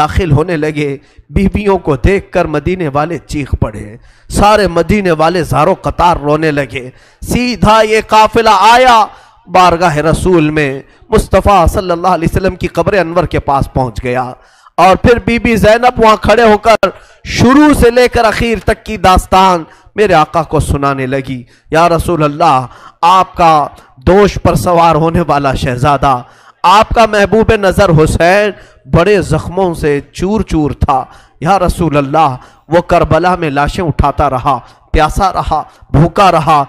داخل ہونے لگے، بیویوں کو دیکھ کر مدینے والے چیخ پڑے، سارے مدینے والے زارو قطار رونے لگے۔ سیدھا یہ قافلہ آیا بارگاہ رسول میں، مصطفیٰ صلی اللہ علیہ وسلم کی قبر انور کے پاس پہنچ گیا، اور پھر بی بی زینب وہاں کھڑے ہو کر شروع سے لے کر اخیر تک کی داستان میرے آقا کو سنانے لگی۔ یا رسول اللہ، آپ کا دوش پر سوار ہونے والا شہزادہ، آپ کا محبوب نظر حسین بڑے زخموں سے چور چور تھا۔ یا رسول اللہ، وہ کربلا میں لاشیں اٹھاتا رہا، پیاسا رہا، بھوکا رہا۔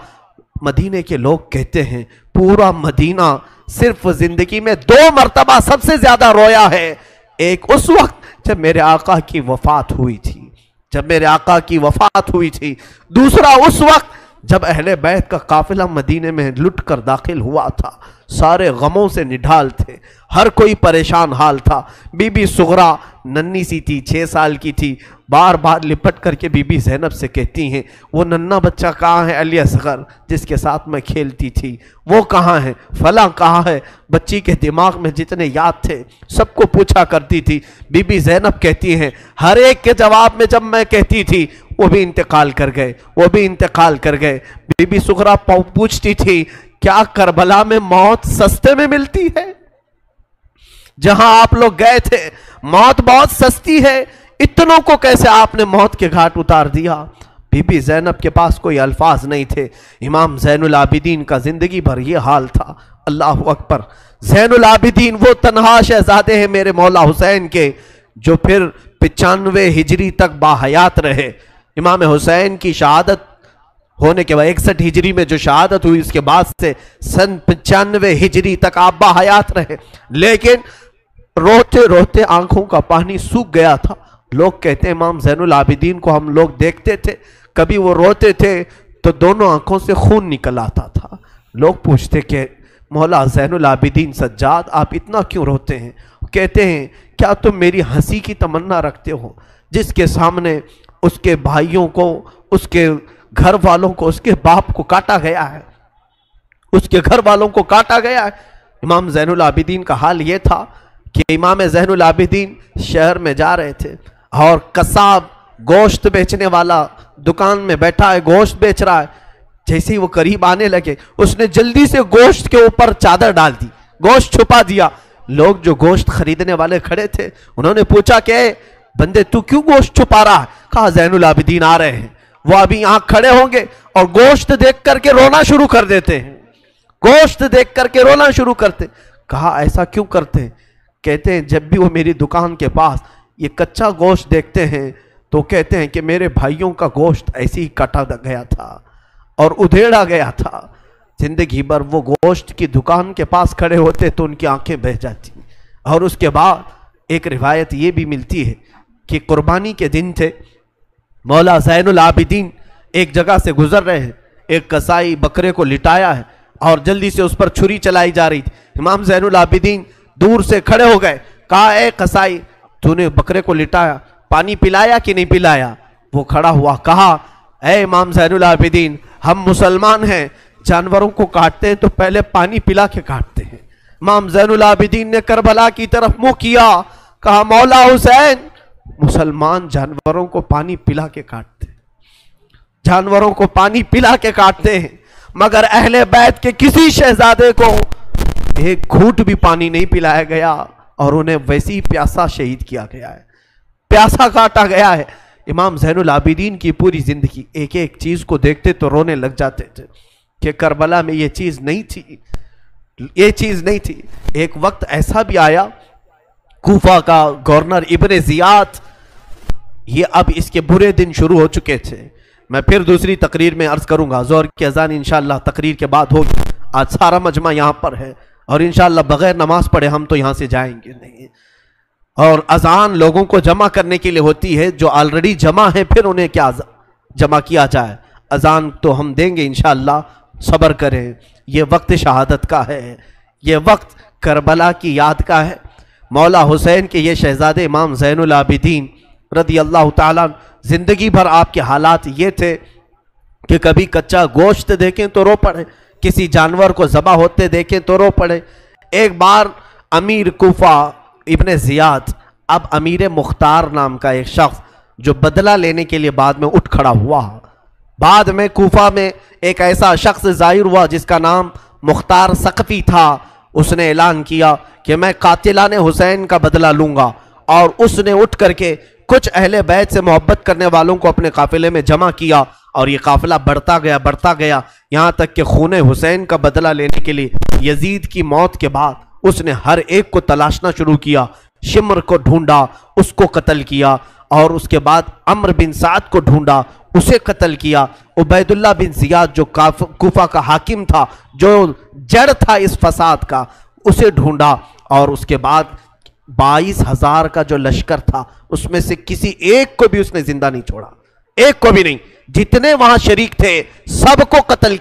مدینے کے لوگ کہتے ہیں پورا مدینہ صرف زندگی میں 2 مرتبہ سب سے زیادہ رویا ہے، ایک اس وقت جب میرے آقا کی وفات ہوئی تھی، دوسرا اس وقت جب اہل بیت کا قافلہ مدینے میں لٹ کر داخل ہوا تھا، سارے غموں سے نڈھال تھے، ہر کوئی پریشان حال تھا۔ بی بی صغرا ننھی سی تھی، 6 سال کی تھی، بار بار لپٹ کر کے بی بی زینب سے کہتی ہیں وہ ننھا بچہ کہاں ہے علی اصغر جس کے ساتھ میں کھیلتی تھی، وہ کہاں ہے، فلاں کہاں ہے۔ بچی کے دماغ میں جتنے یاد تھے سب کو پوچھا کرتی تھی۔ بی بی زینب کہتی ہیں ہر ایک کے جواب میں جب میں کہتی تھی وہ بھی انتقال کر گئے۔ بی بی صغرا پوچھتی تھی کیا کربلا میں موت سستے میں ملتی ہے؟ جہاں آپ لوگ گئے تھے موت بہت سستی ہے، اتنوں کو کیسے آپ نے موت کے گھاٹ اتار دیا؟ بی بی زینب کے پاس کوئی الفاظ نہیں تھے۔ امام زین العابدین کا زندگی بھر یہ حال تھا۔ اللہ اکبر، زین العابدین وہ تنہا شہزادے ہیں میرے مولا حسین کے جو پھر 95 ہجری تک باحیات رہے۔ امام حسین کی شہادت ہونے کے بعد 61 ہجری میں جو شہادت ہوئی اس کے بعد سے سن 95 ہجری تک آپ باحیات رہے، لیکن روتے روتے آنکھوں کا پانی سوکھ گیا تھا۔ لوگ کہتے ہیں امام زین العابدین کو ہم لوگ دیکھتے تھے، کبھی وہ روتے تھے تو دونوں آنکھوں سے خون نکل آتا تھا۔ لوگ پوچھتے کہ مولا زین العابدین سجاد آپ اتنا کیوں روتے ہیں؟ کہتے ہیں کیا تم میری ہنسی کی تمنا رکھتے ہو؟ جس کے سامنے اس کے بھائیوں کو، اس کے گھر والوں کو، اس کے باپ کو کاٹا گیا ہے، اس کے گھر والوں کو کاٹا گیا ہے۔ امام زین العابدین کا حال یہ تھا کہ امام زین العابدین شہر میں جا رہے تھے اور قصاب گوشت بیچنے والا دکان میں بیٹھا ہے، گوشت بیچ رہا ہے۔ جیسے ہی وہ قریب آنے لگے اس نے جلدی سے گوشت کے اوپر چادر ڈال دی، گوشت چھپا دیا۔ لوگ جو گوشت خریدنے والے کھڑے تھے انہوں نے پوچھا کہ بندے تو کیوں گوشت چھپا رہا ہے؟ کہا زین العابدین آ رہے ہیں، وہ ابھی یہاں کھڑے ہوں گے اور گوشت دیکھ کر کے رونا شروع کر دیتے ہیں، گوشت دیکھ کر کے رونا شروع کرتے۔ کہا ایسا کیوں کرتے ہیں؟ کہتے ہیں جب بھی وہ میری دکان کے پاس یہ کچا گوشت دیکھتے ہیں تو کہتے ہیں کہ میرے بھائیوں کا گوشت ایسے ہی کٹا گیا تھا اور ادھیڑا گیا تھا۔ زندگی بھر وہ گوشت کی دکان کے پاس کھڑے ہوتے تو ان کی آنکھیں بہہ جاتی۔ اور اس کے بعد ایک روایت یہ بھی ملتی ہے کہ قربانی کے دن تھے، مولا زین العابدین ایک جگہ سے گزر رہے ہیں، ایک قصائی بکرے کو لٹایا ہے اور جلدی سے اس پر چھری چلائی جا رہی تھی۔ امام زین العابدین دور سے کھڑے ہو گئے، کہا اے قصائی تو نے بکرے کو لٹایا، پانی پلایا کہ نہیں پلایا؟ وہ کھڑا ہوا، کہا اے امام زین العابدین ہم مسلمان ہیں، جانوروں کو کاٹتے ہیں تو پہلے پانی پلا کے کاٹتے ہیں۔ امام زین العابدین نے کربلا کی طرف منہ کیا، کہا مولا حسین مسلمان جانوروں کو پانی پلا کے کاٹتے ہیں، جانوروں کو پانی پلا کے کاٹتے ہیں، مگر اہل بیت کے کسی شہزادے کو ایک گھونٹ بھی پانی نہیں پلایا گیا اور انہیں ویسی پیاسا شہید کیا گیا ہے، پیاسا کاٹا گیا ہے۔ امام زین العابدین کی پوری زندگی ایک ایک چیز کو دیکھتے تو رونے لگ جاتے تھے کہ کربلا میں یہ چیز نہیں تھی، یہ چیز نہیں تھی۔ ایک وقت ایسا بھی آیا، کوفہ کا گورنر ابن زیاد، یہ اب اس کے برے دن شروع ہو چکے تھے۔ میں پھر دوسری تقریر میں عرض کروں گا، زہر کی اذان انشاءاللہ تقریر کے بعد ہوگی۔ آج سارا مجمع یہاں پر ہے اور انشاءاللہ بغیر نماز پڑھے ہم تو یہاں سے جائیں گے نہیں، اور اذان لوگوں کو جمع کرنے کے لیے ہوتی ہے، جو آلریڈی جمع ہیں پھر انہیں کیا جمع کیا جائے۔ اذان تو ہم دیں گے انشاءاللہ، صبر کریں۔ یہ وقت شہادت کا ہے، یہ وقت کربلا کی یاد کا ہے۔ مولا حسین کے یہ شہزادے امام زین العابدین رضی اللہ تعالیٰ، زندگی بھر آپ کے حالات یہ تھے کہ کبھی کچا گوشت دیکھیں تو رو پڑے، کسی جانور کو ذبح ہوتے دیکھیں تو رو پڑے۔ ایک بار امیر کوفہ ابن زیاد اب امیر مختار نام کا ایک شخص جو بدلہ لینے کے لیے بعد میں اٹھ کھڑا ہوا، بعد میں کوفہ میں ایک ایسا شخص ظاہر ہوا جس کا نام مختار ثقفی تھا، اس نے اعلان کیا کہ میں قاتلان حسین کا بدلہ لوں گا، اور اس نے اٹھ کر کے کچھ اہل بیت سے محبت کرنے والوں کو اپنے قافلے میں جمع کیا، اور یہ قافلہ بڑھتا گیا یہاں تک کہ خون حسین کا بدلہ لینے کے لیے یزید کی موت کے بعد اس نے ہر ایک کو تلاشنا شروع کیا، شمر کو ڈھونڈا، اس کو قتل کیا، اور اس کے بعد عمرو بن سعد کو ڈھونڈا، اسے قتل کیا، عبید اللہ بن زیاد جو کوفہ کا حاکم تھا، جو جڑ تھا اس فساد کا، اسے ڈھونڈا، اور اس کے بعد 22,000 کا جو لشکر تھا اس میں سے کسی ایک کو بھی اس نے زندہ نہیں چھوڑا، ایک کو بھی نہیں، جتنے وہاں شریک تھے سب کو قتل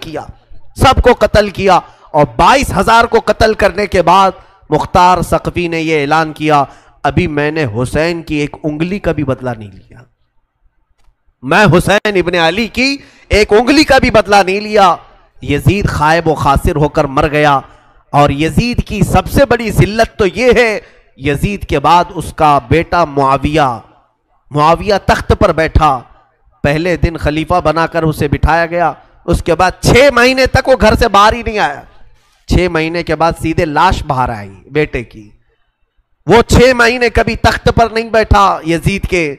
کیا، اور 22,000 کو قتل کرنے کے بعد مختار ثقفی نے یہ اعلان کیا، ابھی میں نے حسین کی ایک انگلی کا بھی بدلہ نہیں لیا، میں حسین ابن علی کی ایک انگلی کا بھی بدلہ نہیں لیا۔ یزید خائب و خاسر ہو کر مر گیا، اور یزید کی سب سے بڑی ذلت تو یہ ہے، یزید کے بعد اس کا بیٹا معاویہ تخت پر بیٹھا، پہلے دن خلیفہ بنا کر اسے بٹھایا گیا، اس کے بعد 6 مہینے تک وہ گھر سے باہر ہی نہیں آیا، 6 مہینے کے بعد سیدھے لاش باہر آئی بیٹے کی، وہ 6 مہینے کبھی تخت پر نہیں بیٹھا یزید کے۔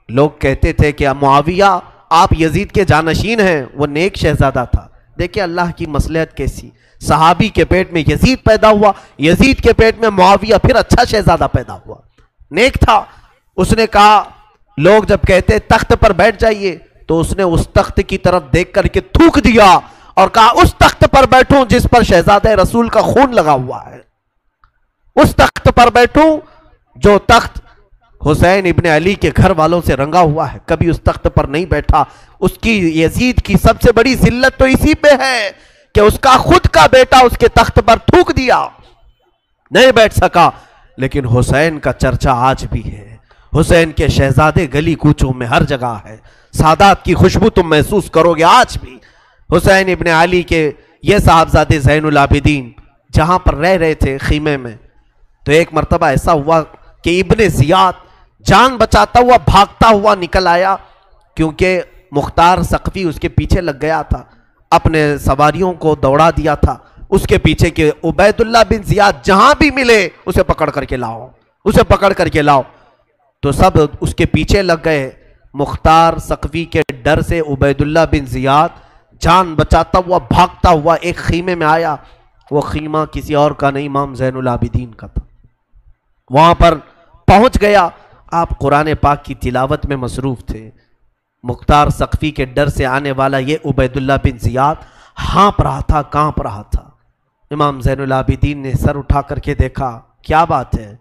لوگ کہتے تھے کہ معاویہ آپ یزید کے جانشین ہیں، وہ نیک شہزادہ تھا، دیکھیں اللہ کی مصلحت کیسی، صحابی کے پیٹ میں یزید پیدا ہوا، یزید کے پیٹ میں معاویہ، پھر اچھا شہزادہ پیدا ہوا، نیک تھا۔ اس نے کہا، لوگ جب کہتے تخت پر بیٹھ جائیے تو اس نے اس تخت کی طرف دیکھ کر کے تھوک دیا اور کہا اس تخت پر بیٹھوں جس پر شہزادہ رسول کا خون لگا ہوا ہے، اس تخت پر بیٹھوں جو تخت حسین ابن علی کے گھر والوں سے رنگا ہوا ہے، کبھی اس تخت پر نہیں بیٹھا۔ اس کی یزید کی سب سے بڑی ذلت تو اسی پہ ہے کہ اس کا خود کا بیٹا اس کے تخت پر تھوک دیا، نہیں بیٹھ سکا۔ لیکن حسین کا چرچا آج بھی ہے، حسین کے شہزادے گلی کوچوں میں ہر جگہ ہے، سادات کی خوشبو تم محسوس کرو گے آج بھی۔ حسین ابن علی کے یہ صاحبزادے زین العابدین جہاں پر رہ رہے تھے خیمے میں، تو ایک مرتبہ ایسا ہوا کہ ابن زیاد جان بچاتا ہوا بھاگتا ہوا نکل آیا، کیونکہ مختار ثقفی اس کے پیچھے لگ گیا تھا، اپنے سواریوں کو دوڑا دیا تھا اس کے پیچھے کہ عبید اللہ بن زیاد جہاں بھی ملے اسے پکڑ کر کے لاؤ، تو سب اس کے پیچھے لگ گئے۔ مختار ثقفی کے ڈر سے عبید اللہ بن زیاد جان بچاتا ہوا بھاگتا ہوا ایک خیمے میں آیا، وہ خیمہ کسی اور کا نہیں، امام زین العابدین کا تھا۔ وہاں پر پہنچ گیا، آپ قرآن پاک کی تلاوت میں مصروف تھے، مختار ثقفی کے ڈر سے آنے والا یہ عبید اللہ بن زیاد کانپ رہا تھا۔ امام زین العابدین نے سر اٹھا کر کے دیکھا، کیا بات ہے؟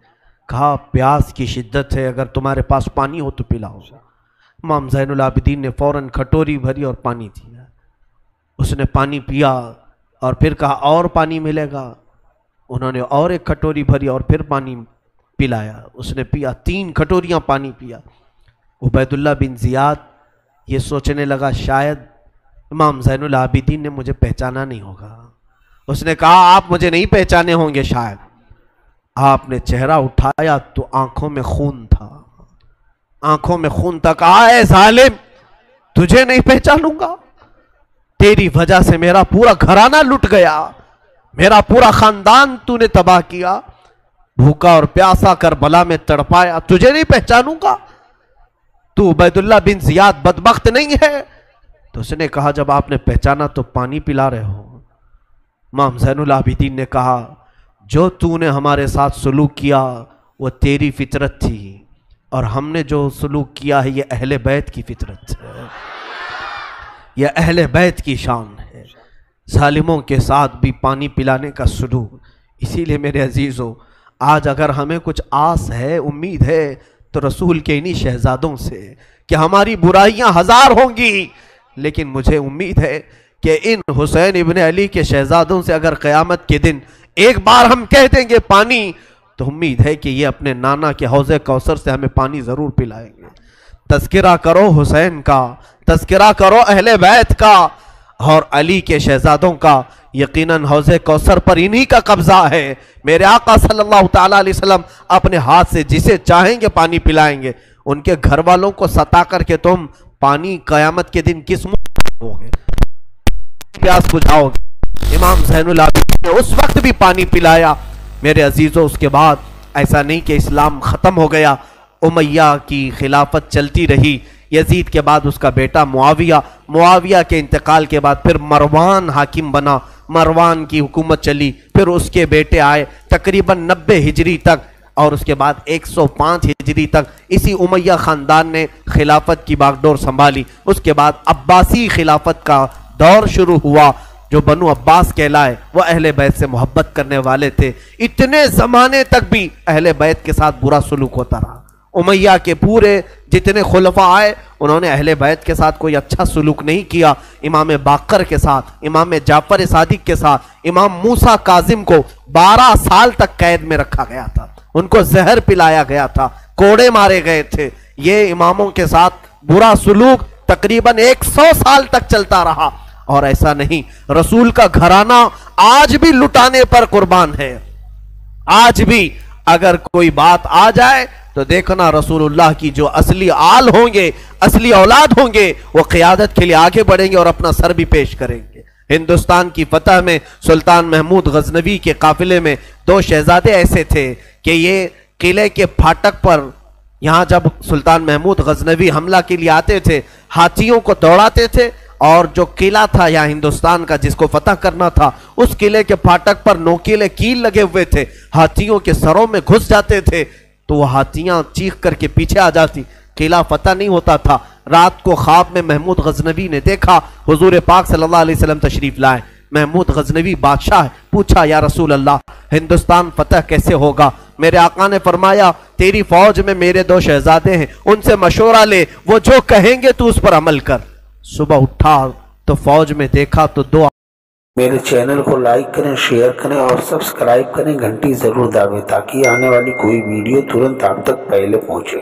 کہا پیاس کی شدت ہے، اگر تمہارے پاس پانی ہو تو پلاؤ۔ امام زین العابدین نے فوراً کھٹوری بھری اور پانی دیا، اس نے پانی پیا اور پھر کہا اور پانی ملے گا، انہوں نے اور ایک کھٹوری بھری اور پھر پانی پلایا، اس نے پیا، 3 کھٹوریاں پانی پیا۔ عبید اللہ بن زیاد یہ سوچنے لگا شاید امام زین العابدین نے مجھے پہچانا نہیں ہوگا، اس نے کہا آپ مجھے نہیں پہچانے ہوں گے شاید۔ آپ نے چہرہ اٹھایا تو آنکھوں میں خون تھا، کہا اے ظالم تجھے نہیں پہچانوں گا، تیری وجہ سے میرا پورا گھرانہ لٹ گیا، میرا پورا خاندان تو نے تباہ کیا، بھوکا اور پیاسا کربلا میں تڑپایا، تجھے نہیں پہچانوں گا، تو عبید اللہ بن زیاد بدبخت نہیں ہے؟ تو اس نے کہا جب آپ نے پہچانا تو پانی پلا رہے ہو۔ امام زین العابدین نے کہا جو تو نے ہمارے ساتھ سلوک کیا وہ تیری فطرت تھی، اور ہم نے جو سلوک کیا ہے یہ اہل بیت کی فطرت ہے، یہ اہل بیت کی شان ہے، ظالموں کے ساتھ بھی پانی پلانے کا سلوک۔ اسی لیے میرے عزیزو، آج اگر ہمیں کچھ آس ہے، امید ہے، تو رسول کے انہی شہزادوں سے کہ ہماری برائیاں 1000 ہوں گی، لیکن مجھے امید ہے کہ ان حسین ابن علی کے شہزادوں سے اگر قیامت کے دن ایک بار ہم کہہ دیں گے پانی، تو امید ہے کہ یہ اپنے نانا کے حوض کوثر سے ہمیں پانی ضرور پلائیں گے۔ تذکرہ کرو حسین کا، تذکرہ کرو اہل بیت کا، اور علی کے شہزادوں کا یقیناً حوض کوثر پر انہی کا قبضہ ہے۔ میرے آقا صلی اللہ تعالیٰ علیہ وسلم اپنے ہاتھ سے جسے چاہیں گے پانی پلائیں گے۔ ان کے گھر والوں کو ستا کر کے تم پانی قیامت کے دن کس منہ ہوگے، پیاس بجھاؤ گے؟ امام زین العابدین نے اس وقت بھی پانی پلایا۔ میرے عزیزوں، اس کے بعد ایسا نہیں کہ اسلام ختم ہو گیا، امیہ کی خلافت چلتی رہی۔ یزید کے بعد اس کا بیٹا معاویہ کے انتقال کے بعد پھر مروان حاکم بنا، مروان کی حکومت چلی، پھر اس کے بیٹے آئے تقریباً 90 ہجری تک، اور اس کے بعد 105 ہجری تک اسی امیہ خاندان نے خلافت کی باغڈور سنبھالی۔ اس کے بعد عباسی خلافت کا دور شروع ہوا۔ جو بنو عباس کہلائے وہ اہل بیت سے محبت کرنے والے تھے، اتنے زمانے تک بھی اہل بیت کے ساتھ برا سلوک ہوتا رہا۔ امیہ کے پورے جتنے خلفاء آئے انہوں نے اہل بیت کے ساتھ کوئی اچھا سلوک نہیں کیا۔ امام باقر کے ساتھ، امام جعفر صادق کے ساتھ، امام موسیٰ کاظم کو 12 سال تک قید میں رکھا گیا تھا، ان کو زہر پلایا گیا تھا، کوڑے مارے گئے تھے۔ یہ اماموں کے ساتھ برا سلوک تقریباً 100 سال تک چلتا رہا۔ اور ایسا نہیں، رسول کا گھرانہ آج بھی لٹانے پر قربان ہے۔ آج بھی اگر کوئی بات آ جائے تو دیکھنا رسول اللہ کی جو اصلی آل ہوں گے، اصلی اولاد ہوں گے، وہ قیادت کے لیے آگے بڑھیں گے اور اپنا سر بھی پیش کریں گے۔ ہندوستان کی فتح میں سلطان محمود غزنوی کے قافلے میں 2 شہزادے ایسے تھے کہ یہ قلعے کے پھاٹک پر، یہاں جب سلطان محمود غزنوی حملہ کے لیے آتے تھے، ہاتھیوں کو دوڑاتے تھے، اور جو قلعہ تھا یہاں ہندوستان کا جس کو فتح کرنا تھا، اس قلعے کے پھاٹک پر نوکیلے کیل لگے ہوئے تھے، ہاتھیوں کے سروں میں گھس جاتے تھے تو وہ ہاتھیاں چیخ کر کے پیچھے آ جاتی، قلعہ فتح نہیں ہوتا تھا۔ رات کو خواب میں محمود غزنوی نے دیکھا حضور پاک صلی اللہ علیہ وسلم تشریف لائے۔ محمود غزنوی بادشاہ پوچھا، یا رسول اللہ ہندوستان فتح کیسے ہوگا؟ میرے آقا نے فرمایا، تیری فوج میں میرے 2 شہزادے ہیں، ان سے مشورہ لے، وہ جو کہیں گے تو اس پر عمل کر۔ صبح اٹھا تو فوج میں دیکھا تو 2 میرے چینل کو لائک کریں، شیئر کریں اور سبسکرائب کریں، گھنٹی ضرور دبائیں تاکہ آنے والی کوئی ویڈیو ترنت آپ تک پہلے پہنچے۔